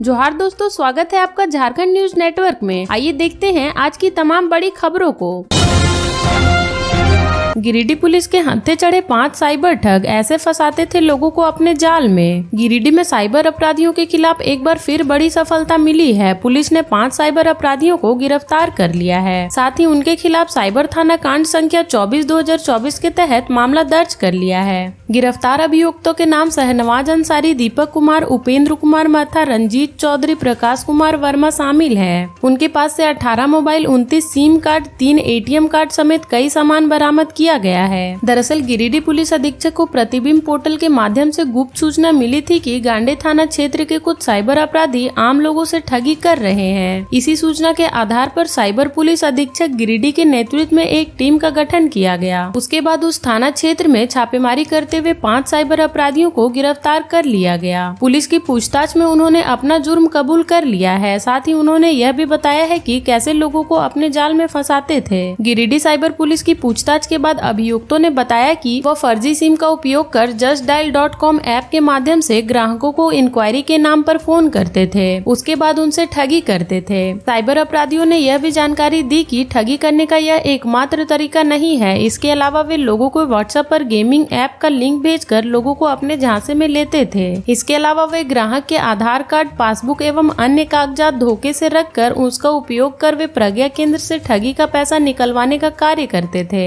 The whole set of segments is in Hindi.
जोहार दोस्तों, स्वागत है आपका झारखंड न्यूज नेटवर्क में। आइए देखते हैं आज की तमाम बड़ी खबरों को। गिरिडीह पुलिस के हत्थे चढ़े 5 साइबर ठग, ऐसे फंसाते थे लोगों को अपने जाल में। गिरिडीह में साइबर अपराधियों के खिलाफ एक बार फिर बड़ी सफलता मिली है। पुलिस ने 5 साइबर अपराधियों को गिरफ्तार कर लिया है। साथ ही उनके खिलाफ साइबर थाना कांड संख्या 24/2024 के तहत मामला दर्ज कर लिया है। गिरफ्तार अभियुक्तों के नाम शहनवाज अंसारी, दीपक कुमार, उपेंद्र कुमार महथा, रंजीत चौधरी, प्रकाश कुमार वर्मा शामिल है। उनके पास से 18 mobile, 29 SIM card, 3 ATM card समेत कई सामान बरामद किया गया है। दरअसल गिरिडीह पुलिस अधीक्षक को प्रतिबिंब पोर्टल के माध्यम से गुप्त सूचना मिली थी कि गांडे थाना क्षेत्र के कुछ साइबर अपराधी आम लोगों से ठगी कर रहे हैं। इसी सूचना के आधार पर साइबर पुलिस अधीक्षक गिरिडीह के नेतृत्व में एक टीम का गठन किया गया। उसके बाद उस थाना क्षेत्र में छापेमारी करते हुए 5 साइबर अपराधियों को गिरफ्तार कर लिया गया। पुलिस की पूछताछ में उन्होंने अपना जुर्म कबूल कर लिया है। साथ ही उन्होंने यह भी बताया है कि कैसे लोगों को अपने जाल में फंसाते थे। गिरिडीह साइबर पुलिस की पूछताछ के बाद अभियुक्तों ने बताया कि वह फर्जी सिम का उपयोग कर justdial.com ऐप के माध्यम से ग्राहकों को इंक्वायरी के नाम पर फोन करते थे। उसके बाद उनसे ठगी करते थे। साइबर अपराधियों ने यह भी जानकारी दी कि ठगी करने का यह एकमात्र तरीका नहीं है। इसके अलावा वे लोगों को व्हाट्सएप पर गेमिंग ऐप का लिंक भेजकर लोगों को अपने झांसे में लेते थे। इसके अलावा वे ग्राहक के आधार कार्ड, पासबुक एवं अन्य कागजात धोखे से रखकर उसका उपयोग कर वे प्रज्ञा केंद्र से ठगी का पैसा निकलवाने का कार्य करते थे।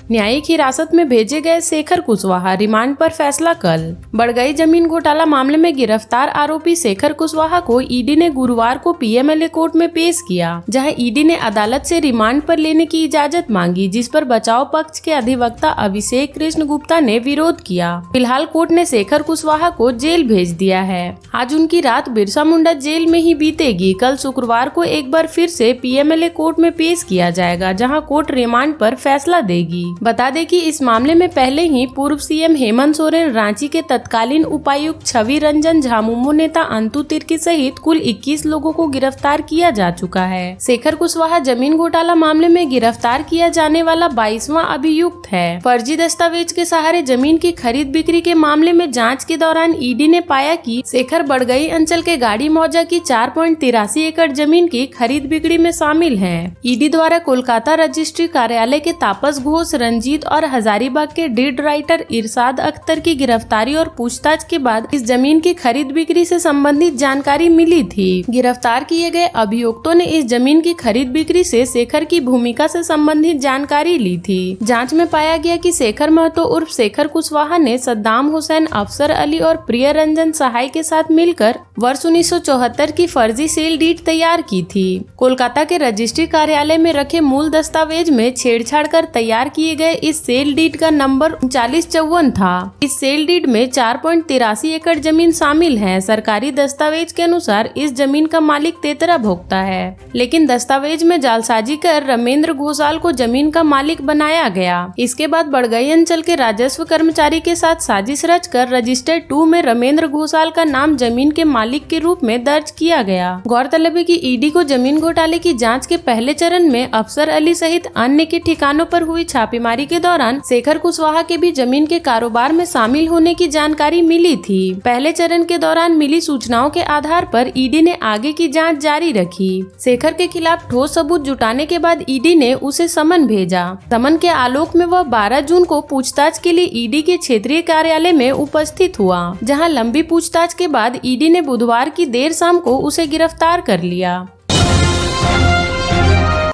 न्यायिक हिरासत में भेजे गए शेखर कुशवाहा, रिमांड पर फैसला कल। बढ़गई जमीन घोटाला मामले में गिरफ्तार आरोपी शेखर कुशवाहा को ईडी ने गुरुवार को PMLA कोर्ट में पेश किया, जहां ईडी ने अदालत से रिमांड पर लेने की इजाजत मांगी, जिस पर बचाव पक्ष के अधिवक्ता अभिषेक कृष्ण गुप्ता ने विरोध किया। फिलहाल कोर्ट ने शेखर कुशवाहा को जेल भेज दिया है। आज उनकी रात बिरसा मुंडा जेल में ही बीतेगी। कल शुक्रवार को एक बार फिर से PMLA कोर्ट में पेश किया जाएगा, जहाँ कोर्ट रिमांड पर फैसला देगी। बता दें कि इस मामले में पहले ही पूर्व CM हेमंत सोरेन, रांची के तत्कालीन उपायुक्त छवि रंजन, झामुमो नेता अंतु तिर्की सहित कुल 21 लोगों को गिरफ्तार किया जा चुका है। शेखर कुशवाहा जमीन घोटाला मामले में गिरफ्तार किया जाने वाला 22वां अभियुक्त है। फर्जी दस्तावेज के सहारे जमीन की खरीद बिक्री के मामले में जाँच के दौरान ईडी ने पाया कि शेखर बढ़गई अंचल के गाड़ी मौजा की 4.83 एकड़ जमीन की खरीद बिक्री में शामिल है। ईडी द्वारा कोलकाता रजिस्ट्री कार्यालय के तापस घोष, रंजीत और हजारीबाग के डीड राइटर इरशाद अख्तर की गिरफ्तारी और पूछताछ के बाद इस जमीन की खरीद बिक्री से संबंधित जानकारी मिली थी। गिरफ्तार किए गए अभियुक्तों ने इस जमीन की खरीद बिक्री से शेखर की भूमिका से संबंधित जानकारी ली थी। जांच में पाया गया कि शेखर महतो उर्फ शेखर कुशवाहा ने सद्दाम हुसैन, अफसर अली और प्रिय रंजन सहाय के साथ मिलकर वर्ष 1974 की फर्जी सेल डीड तैयार की थी। कोलकाता के रजिस्ट्री कार्यालय में रखे मूल दस्तावेज में छेड़छाड़ कर तैयार किए गए इस सेल डीड का नंबर 3954 था। इस सेल डीड में 4.83 एकड़ जमीन शामिल है। सरकारी दस्तावेज के अनुसार इस जमीन का मालिक तेतरा भोक्ता है, लेकिन दस्तावेज में जालसाजी कर रमेंद्र घोषाल को जमीन का मालिक बनाया गया। इसके बाद बढ़गई अंचल के राजस्व कर्मचारी के साथ साजिश रचकर रजिस्टर 2 में रमेंद्र घोषाल का नाम जमीन के मालिक के रूप में दर्ज किया गया। गौरतलब है कि ईडी को जमीन घोटाले की जाँच के पहले चरण में अफसर अली सहित अन्य के ठिकानों पर हुई छापेमारी के दौरान शेखर कुशवाहा के भी जमीन के कारोबार में शामिल होने की जानकारी मिली थी। पहले चरण के दौरान मिली सूचनाओं के आधार पर ईडी ने आगे की जांच जारी रखी। शेखर के खिलाफ ठोस सबूत जुटाने के बाद ईडी ने उसे समन भेजा। समन के आलोक में वह 12 जून को पूछताछ के लिए ईडी के क्षेत्रीय कार्यालय में उपस्थित हुआ, जहां लंबी पूछताछ के बाद ईडी ने बुधवार की देर शाम को उसे गिरफ्तार कर लिया।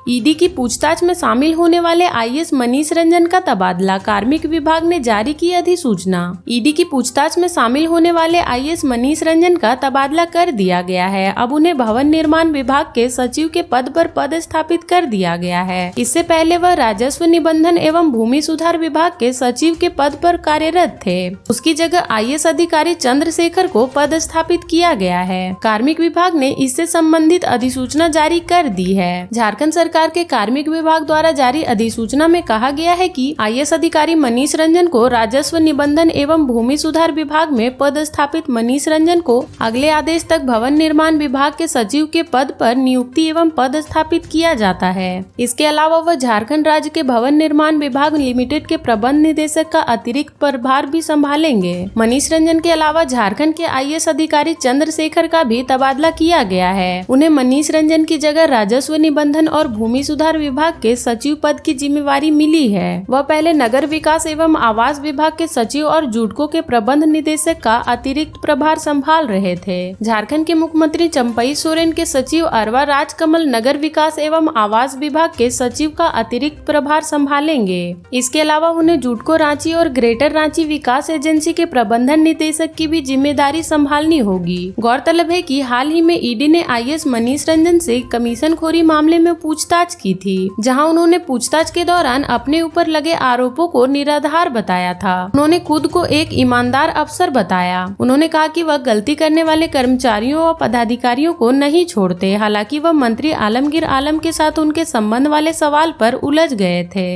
ईडी की पूछताछ में शामिल होने वाले IAS मनीष रंजन का तबादला, कार्मिक विभाग ने जारी की अधिसूचना। ईडी की पूछताछ में शामिल होने वाले IAS मनीष रंजन का तबादला कर दिया गया है। अब उन्हें भवन निर्माण विभाग के सचिव के पद पर पदस्थापित कर दिया गया है। इससे पहले वह राजस्व निबंधन एवं भूमि सुधार विभाग के सचिव के पद पर कार्यरत थे। उसकी जगह IAS अधिकारी चंद्रशेखर को पदस्थापित किया गया है। कार्मिक विभाग ने इससे संबंधित अधिसूचना जारी कर दी है। झारखंड सरकार सरकार के कार्मिक विभाग द्वारा जारी अधिसूचना में कहा गया है कि IAS अधिकारी मनीष रंजन को राजस्व निबंधन एवं भूमि सुधार विभाग में पदस्थापित मनीष रंजन को अगले आदेश तक भवन निर्माण विभाग के सचिव के पद पर नियुक्ति एवं पदस्थापित किया जाता है। इसके अलावा वह झारखंड राज्य के भवन निर्माण विभाग लिमिटेड के प्रबंध निदेशक का अतिरिक्त प्रभार भी संभालेंगे। मनीष रंजन के अलावा झारखंड के IAS अधिकारी चंद्रशेखर का भी तबादला किया गया है। उन्हें मनीष रंजन की जगह राजस्व निबंधन और भूमि सुधार विभाग के सचिव पद की जिम्मेवारी मिली है। वह पहले नगर विकास एवं आवास विभाग के सचिव और जुडको के प्रबंध निदेशक का अतिरिक्त प्रभार संभाल रहे थे। झारखंड के मुख्यमंत्री चंपई सोरेन के सचिव अरवा राजकमल नगर विकास एवं आवास विभाग के सचिव का अतिरिक्त प्रभार संभालेंगे। इसके अलावा उन्हें जुडको रांची और ग्रेटर रांची विकास एजेंसी के प्रबंधन निदेशक की भी जिम्मेदारी संभालनी होगी। गौरतलब है कि हाल ही में ईडी ने IAS मनीष रंजन से कमीशनखोरी मामले में पूछताछ की थी, जहां उन्होंने पूछताछ के दौरान अपने ऊपर लगे आरोपों को निराधार बताया था। उन्होंने खुद को एक ईमानदार अफसर बताया। उन्होंने कहा कि वह गलती करने वाले कर्मचारियों और पदाधिकारियों को नहीं छोड़ते। हालांकि वह मंत्री आलमगीर आलम के साथ उनके संबंध वाले सवाल पर उलझ गए थे।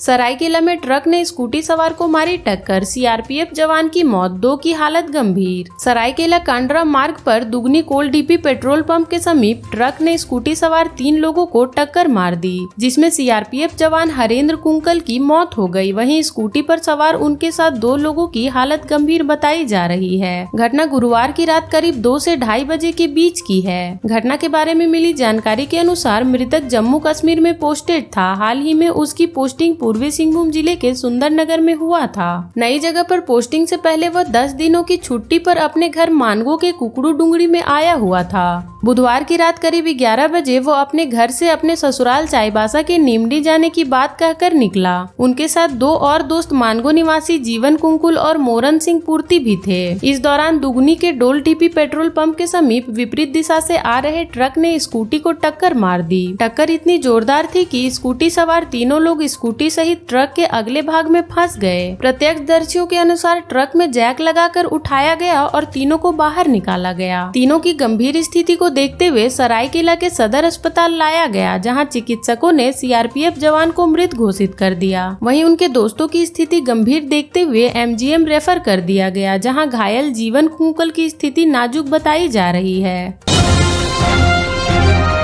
सरायकेला में ट्रक ने स्कूटी सवार को मारी टक्कर, CRPF जवान की मौत, 2 की हालत गंभीर। सरायकेला कांड्रा मार्ग पर दुगनी कोल डीपी पेट्रोल पंप के समीप ट्रक ने स्कूटी सवार 3 लोगों को टक्कर मार दी, जिसमें CRPF जवान हरेंद्र कुंकल की मौत हो गई। वहीं स्कूटी पर सवार उनके साथ 2 लोगों की हालत गंभीर बताई जा रही है। घटना गुरुवार की रात करीब 2 से 2:30 बजे के बीच की है। घटना के बारे में मिली जानकारी के अनुसार मृतक जम्मू कश्मीर में पोस्टेड था। हाल ही में उसकी पोस्टिंग पूर्वी सिंहभूम जिले के सुंदरनगर में हुआ था। नई जगह पर पोस्टिंग से पहले वह 10 दिनों की छुट्टी पर अपने घर मानगो के कुकड़ू डुंगरी में आया हुआ था। बुधवार की रात करीब 11 बजे वो अपने घर से अपने ससुराल चाईबासा के नीमडी जाने की बात कहकर निकला। उनके साथ 2 और दोस्त मानगो निवासी जीवन कुंकुल और मोरन सिंह पूर्ति भी थे। इस दौरान दुगनी के डोल टीपी पेट्रोल पंप के समीप विपरीत दिशा से आ रहे ट्रक ने स्कूटी को टक्कर मार दी। टक्कर इतनी जोरदार थी कि स्कूटी सवार तीनों लोग स्कूटी सहित ट्रक के अगले भाग में फंस गए। प्रत्यक्षदर्शियों के अनुसार ट्रक में जैक लगाकर उठाया गया और तीनों को बाहर निकाला गया। तीनों की गंभीर स्थिति को देखते हुए सरायकेला के सदर अस्पताल लाया गया, जहां चिकित्सकों ने CRPF जवान को मृत घोषित कर दिया। वहीं उनके दोस्तों की स्थिति गंभीर देखते हुए MGM रेफर कर दिया गया, जहां घायल जीवन कुंकल की स्थिति नाजुक बताई जा रही है।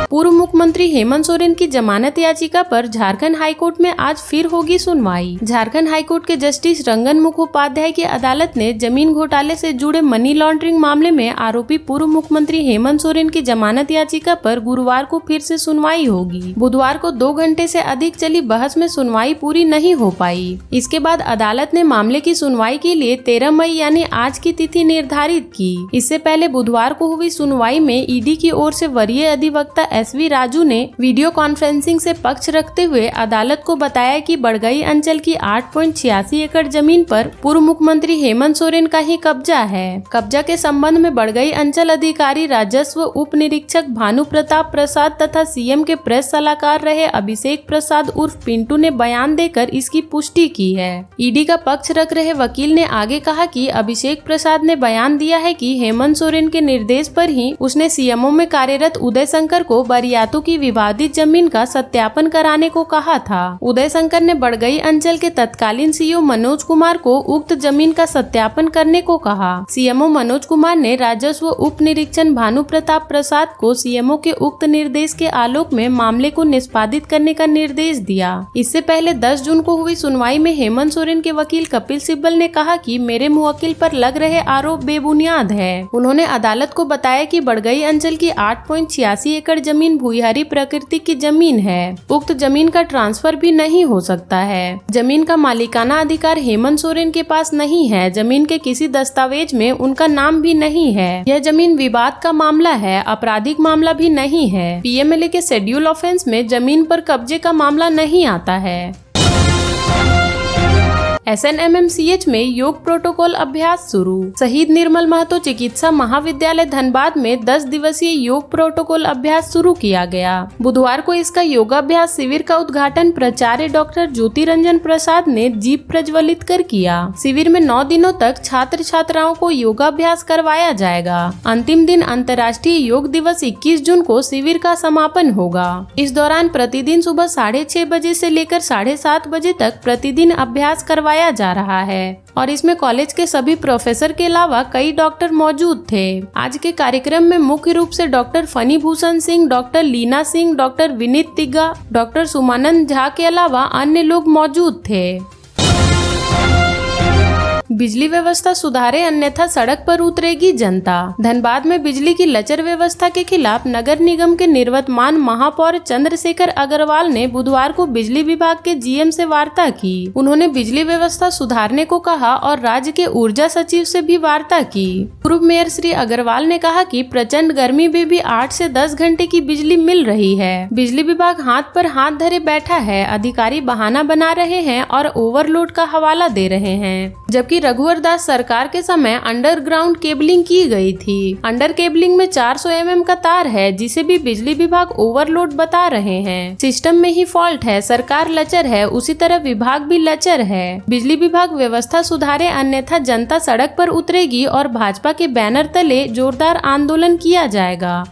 पूर्व मुख्यमंत्री हेमंत सोरेन की जमानत याचिका पर झारखंड हाईकोर्ट में आज फिर होगी सुनवाई। झारखंड हाईकोर्ट के जस्टिस रंगन मुखोपाध्याय की अदालत ने जमीन घोटाले से जुड़े मनी लॉन्ड्रिंग मामले में आरोपी पूर्व मुख्यमंत्री हेमंत सोरेन की जमानत याचिका पर गुरुवार को फिर से सुनवाई होगी। बुधवार को 2 घंटे से अधिक चली बहस में सुनवाई पूरी नहीं हो पाई। इसके बाद अदालत ने मामले की सुनवाई के लिए 13 मई यानी आज की तिथि निर्धारित की। इससे पहले बुधवार को हुई सुनवाई में ईडी की ओर से वरीय अधिवक्ता SV राजू ने वीडियो कॉन्फ्रेंसिंग से पक्ष रखते हुए अदालत को बताया कि बड़गई अंचल की 8.86 एकड़ जमीन पर पूर्व मुख्यमंत्री हेमंत सोरेन का ही कब्जा है। कब्जा के संबंध में बड़गई अंचल अधिकारी राजस्व उप निरीक्षक भानु प्रताप प्रसाद तथा CM के प्रेस सलाहकार रहे अभिषेक प्रसाद उर्फ पिंटू ने बयान देकर इसकी पुष्टि की है। ईडी का पक्ष रख रहे वकील ने आगे कहा कि अभिषेक प्रसाद ने बयान दिया है कि हेमंत सोरेन के निर्देश पर ही उसने CMO में कार्यरत उदय शंकर को बरियातू की विवादित जमीन का सत्यापन कराने को कहा था। उदय शंकर ने बड़गई अंचल के तत्कालीन CEO मनोज कुमार को उक्त जमीन का सत्यापन करने को कहा। CMO मनोज कुमार ने राजस्व उप निरीक्षक भानु प्रताप प्रसाद को CMO के उक्त निर्देश के आलोक में मामले को निष्पादित करने का निर्देश दिया। इससे पहले 10 जून को हुई सुनवाई में हेमंत सोरेन के वकील कपिल सिब्बल ने कहा कि मेरे मुवक्किल पर लग रहे आरोप बेबुनियाद है। उन्होंने अदालत को बताया कि बड़गई अंचल की 8.86 एकड़ जमीन भूयहारी प्रकृति की जमीन है। उक्त जमीन का ट्रांसफर भी नहीं हो सकता है। जमीन का मालिकाना अधिकार हेमंत सोरेन के पास नहीं है। जमीन के किसी दस्तावेज में उनका नाम भी नहीं है। यह जमीन विवाद का मामला है, आपराधिक मामला भी नहीं है। PMLA के शेड्यूल ऑफेंस में जमीन पर कब्जे का मामला नहीं आता है। SNMMCH में योग प्रोटोकॉल अभ्यास शुरू। शहीद निर्मल महतो चिकित्सा महाविद्यालय धनबाद में 10 दिवसीय योग प्रोटोकॉल अभ्यास शुरू किया गया। बुधवार को इसका योगाभ्यास शिविर का उद्घाटन प्राचार्य डॉक्टर ज्योति रंजन प्रसाद ने दीप प्रज्वलित कर किया। शिविर में 9 दिनों तक छात्र छात्राओं को योगाभ्यास करवाया जाएगा। अंतिम दिन अंतर्राष्ट्रीय योग दिवस 21 जून को शिविर का समापन होगा। इस दौरान प्रतिदिन सुबह 6:30 बजे से लेकर 7:30 बजे तक प्रतिदिन अभ्यास करवाया जा रहा है और इसमें कॉलेज के सभी प्रोफेसर के अलावा कई डॉक्टर मौजूद थे। आज के कार्यक्रम में मुख्य रूप से doctor Phani Bhushan Singh, doctor Leena Singh, doctor Vineet Tigga, doctor Sumanand Jha के अलावा अन्य लोग मौजूद थे। बिजली व्यवस्था सुधारे अन्यथा सड़क पर उतरेगी जनता। धनबाद में बिजली की लचर व्यवस्था के खिलाफ नगर निगम के निवर्तमान महापौर चंद्रशेखर अग्रवाल ने बुधवार को बिजली विभाग के GM से वार्ता की। उन्होंने बिजली व्यवस्था सुधारने को कहा और राज्य के ऊर्जा सचिव से भी वार्ता की। पूर्व मेयर श्री अग्रवाल ने कहा कि प्रचंड गर्मी में भी 8 से 10 घंटे की बिजली मिल रही है। बिजली विभाग हाथ पर हाथ धरे बैठा है। अधिकारी बहाना बना रहे हैं और ओवरलोड का हवाला दे रहे हैं। जबकि रघुवर दास सरकार के समय अंडरग्राउंड केबलिंग की गई थी। अंडर केबलिंग में 400 mm का तार है, जिसे भी बिजली विभाग ओवरलोड बता रहे हैं। सिस्टम में ही फॉल्ट है। सरकार लचर है, उसी तरह विभाग भी लचर है। बिजली विभाग व्यवस्था सुधारे अन्यथा जनता सड़क पर उतरेगी और भाजपा के बैनर तले जोरदार आंदोलन किया जाएगा।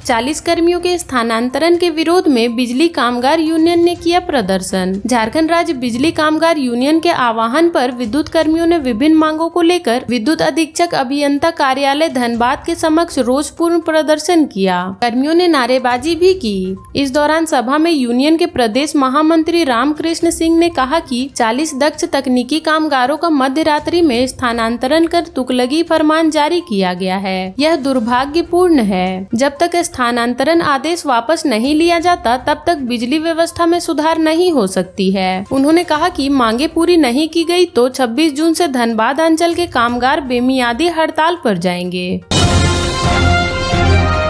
40 कर्मियों के स्थानांतरण के विरोध में बिजली कामगार यूनियन ने किया प्रदर्शन। झारखंड राज्य बिजली कामगार यूनियन के आह्वान पर विद्युत कर्मियों ने विभिन्न मांगों को लेकर विद्युत अधीक्षक अभियंता कार्यालय धनबाद के समक्ष रोषपूर्ण प्रदर्शन किया। कर्मियों ने नारेबाजी भी की। इस दौरान सभा में यूनियन के प्रदेश महामंत्री रामकृष्ण सिंह ने कहा कि 40 दक्ष तकनीकी कामगारों का मध्य रात्रि में स्थानांतरण कर तुगलकी फरमान जारी किया गया है। यह दुर्भाग्यपूर्ण है। जब तक स्थानांतरण आदेश वापस नहीं लिया जाता तब तक बिजली व्यवस्था में सुधार नहीं हो सकती है। उन्होंने कहा कि मांगे पूरी नहीं की गई तो 26 जून से धनबाद अंचल के कामगार बेमियादी हड़ताल पर जाएंगे।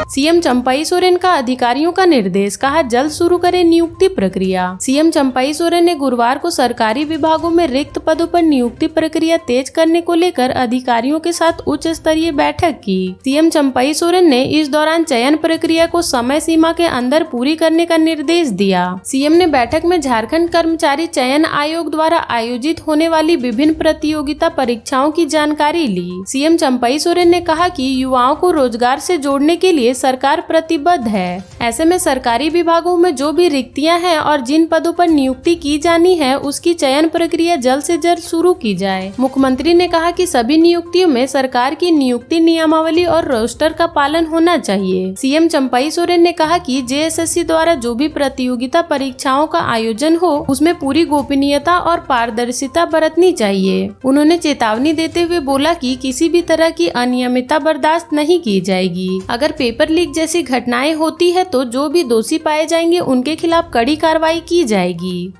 सीएम चंपाई सोरेन का अधिकारियों का निर्देश, कहा जल्द शुरू करें नियुक्ति प्रक्रिया। सीएम चंपाई सोरेन ने गुरुवार को सरकारी विभागों में रिक्त पदों पर नियुक्ति प्रक्रिया तेज करने को लेकर अधिकारियों के साथ उच्च स्तरीय बैठक की। सीएम चंपाई सोरेन ने इस दौरान चयन प्रक्रिया को समय सीमा के अंदर पूरी करने का निर्देश दिया। सीएम ने बैठक में झारखंड कर्मचारी चयन आयोग द्वारा आयोजित होने वाली विभिन्न प्रतियोगिता परीक्षाओं की जानकारी ली। सीएम चंपाई सोरेन ने कहा कि युवाओं को रोजगार से जोड़ने के लिए सरकार प्रतिबद्ध है। ऐसे में सरकारी विभागों में जो भी रिक्तियां हैं और जिन पदों पर नियुक्ति की जानी है उसकी चयन प्रक्रिया जल्द से जल्द शुरू की जाए। मुख्यमंत्री ने कहा कि सभी नियुक्तियों में सरकार की नियुक्ति नियमावली और रोस्टर का पालन होना चाहिए। सीएम चंपाई सोरेन ने कहा कि JSSC द्वारा जो भी प्रतियोगिता परीक्षाओं का आयोजन हो उसमें पूरी गोपनीयता और पारदर्शिता बरतनी चाहिए। उन्होंने चेतावनी देते हुए बोला कि किसी भी तरह की अनियमितता बर्दाश्त नहीं की जाएगी। अगर पेपर लीक जैसी घटनाएं होती है तो जो भी दोषी पाए जाएंगे उनके खिलाफ कड़ी कार्रवाई की जाएगी।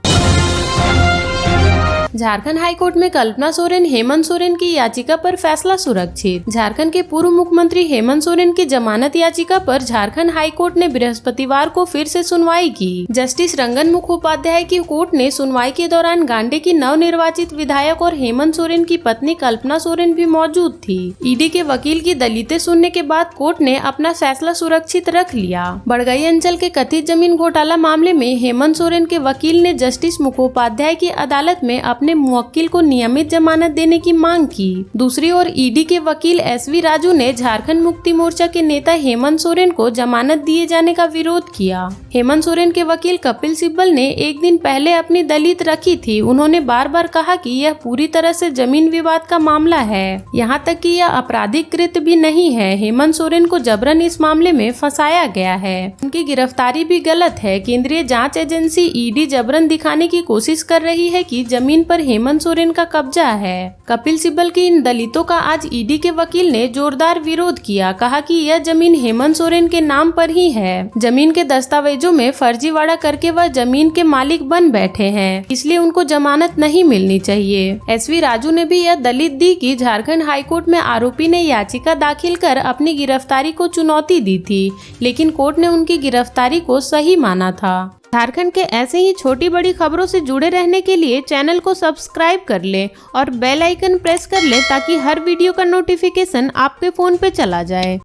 झारखंड हाईकोर्ट में कल्पना सोरेन हेमंत सोरेन की याचिका पर फैसला सुरक्षित। झारखंड के पूर्व मुख्यमंत्री हेमंत सोरेन की जमानत याचिका पर झारखंड हाईकोर्ट ने बृहस्पतिवार को फिर से सुनवाई की। जस्टिस रंगन मुखोपाध्याय की कोर्ट ने सुनवाई के दौरान गांडे की नवनिर्वाचित विधायक और हेमंत सोरेन की पत्नी कल्पना सोरेन भी मौजूद थी। ईडी के वकील की दलीलें सुनने के बाद कोर्ट ने अपना फैसला सुरक्षित रख लिया। बड़गई अंचल के कथित जमीन घोटाला मामले में हेमंत सोरेन के वकील ने जस्टिस मुखोपाध्याय की अदालत में अपने मुवक्किल को नियमित जमानत देने की मांग की। दूसरी ओर ईडी के वकील SV राजू ने झारखंड मुक्ति मोर्चा के नेता हेमंत सोरेन को जमानत दिए जाने का विरोध किया। हेमंत सोरेन के वकील कपिल सिब्बल ने एक दिन पहले अपनी दलील रखी थी। उन्होंने बार बार कहा कि यह पूरी तरह से जमीन विवाद का मामला है, यहां तक कि यह आपराधिक कृत्य भी नहीं है। हेमंत सोरेन को जबरन इस मामले में फंसाया गया है। उनकी गिरफ्तारी भी गलत है। केंद्रीय जांच एजेंसी ईडी जबरन दिखाने की कोशिश कर रही है कि जमीन पर हेमंत सोरेन का कब्जा है। कपिल सिब्बल की इन दलितों का आज ईडी के वकील ने जोरदार विरोध किया। कहा कि यह जमीन हेमंत सोरेन के नाम पर ही है। जमीन के दस्तावेजों में फर्जीवाड़ा करके वह जमीन के मालिक बन बैठे हैं, इसलिए उनको जमानत नहीं मिलनी चाहिए। SV राजू ने भी यह दलील दी कि झारखंड हाईकोर्ट में आरोपी ने याचिका दाखिल कर अपनी गिरफ्तारी को चुनौती दी थी, लेकिन कोर्ट ने उनकी गिरफ्तारी को सही माना था। झारखंड के ऐसे ही छोटी बड़ी खबरों से जुड़े रहने के लिए चैनल को सब्सक्राइब कर ले और बेल आइकन प्रेस कर ले ताकि हर वीडियो का नोटिफिकेशन आपके फोन पे चला जाए।